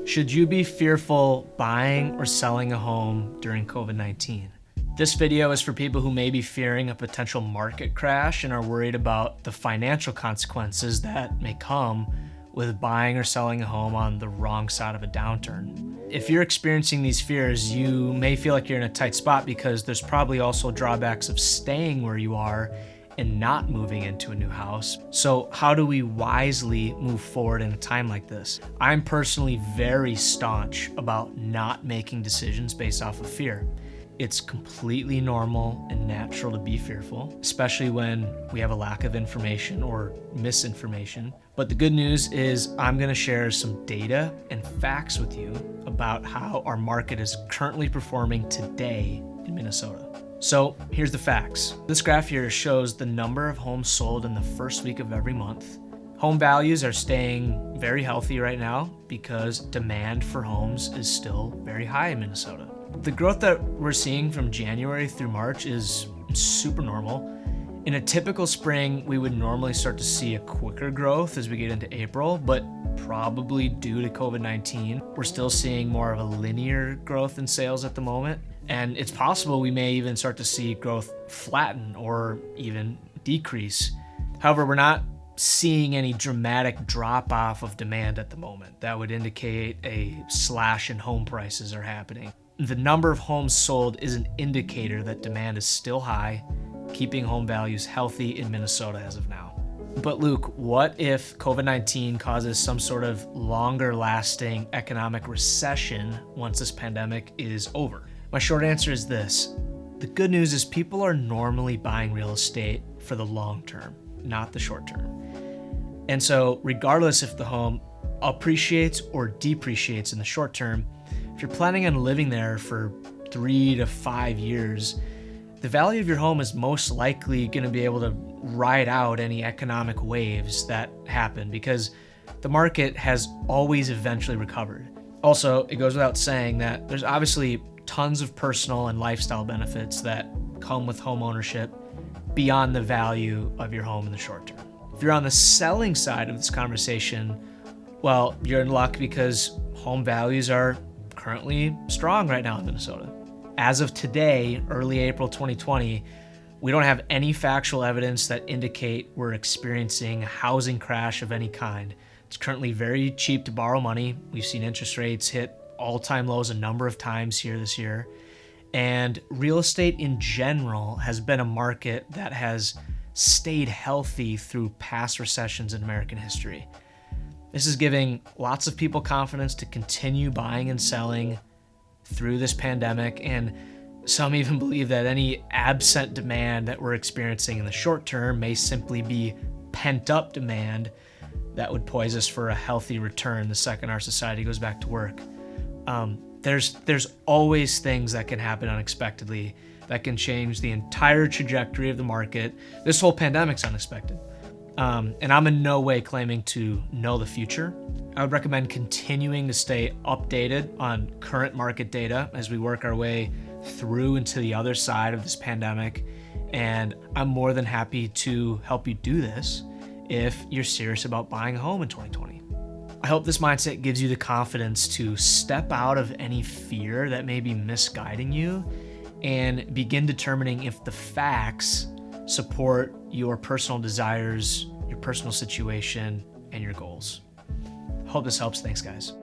Should you be fearful buying or selling a home during COVID-19? This video is for people who may be fearing a potential market crash and are worried about the financial consequences that may come with buying or selling a home on the wrong side of a downturn. If you're experiencing these fears, you may feel like you're in a tight spot because there's probably also drawbacks of staying where you are and not moving into a new house. So how do we wisely move forward in a time like this? I'm personally very staunch about not making decisions based off of fear. It's completely normal and natural to be fearful, especially when we have a lack of information or misinformation. But the good news is I'm gonna share some data and facts with you about how our market is currently performing today in Minnesota. So here's the facts. This graph here shows the number of homes sold in the first week of every month. Home values are staying very healthy right now because demand for homes is still very high in Minnesota. The growth that we're seeing from January through March is super normal. In a typical spring, we would normally start to see a quicker growth as we get into April, but probably due to COVID-19, we're still seeing more of a linear growth in sales at the moment. And it's possible we may even start to see growth flatten or even decrease. However, we're not seeing any dramatic drop off of demand at the moment. That would indicate a slash in home prices are happening. The number of homes sold is an indicator that demand is still high, keeping home values healthy in Minnesota as of now. But Luke, what if COVID-19 causes some sort of longer lasting economic recession once this pandemic is over? My short answer is this. The good news is people are normally buying real estate for the long term, not the short term. And so regardless if the home appreciates or depreciates in the short term, if you're planning on living there for 3 to 5 years, the value of your home is most likely going to be able to ride out any economic waves that happen because the market has always eventually recovered. Also, it goes without saying that there's obviously tons of personal and lifestyle benefits that come with home ownership beyond the value of your home in the short term. If you're on the selling side of this conversation, well, you're in luck because home values are currently strong right now in Minnesota. As of today, early April 2020, we don't have any factual evidence that indicate we're experiencing a housing crash of any kind. It's currently very cheap to borrow money. We've seen interest rates hit all-time lows a number of times here this year. And real estate in general has been a market that has stayed healthy through past recessions in American history. This is giving lots of people confidence to continue buying and selling through this pandemic, and some even believe that any absent demand that we're experiencing in the short term may simply be pent-up demand that would poise us for a healthy return the second our society goes back to work. There's always things that can happen unexpectedly that can change the entire trajectory of the market. This whole pandemic's unexpected. And I'm in no way claiming to know the future. I would recommend continuing to stay updated on current market data as we work our way through into the other side of this pandemic. And I'm more than happy to help you do this if you're serious about buying a home in 2020. I hope this mindset gives you the confidence to step out of any fear that may be misguiding you and begin determining if the facts support your personal desires, your personal situation, and your goals. Hope this helps. Thanks, guys.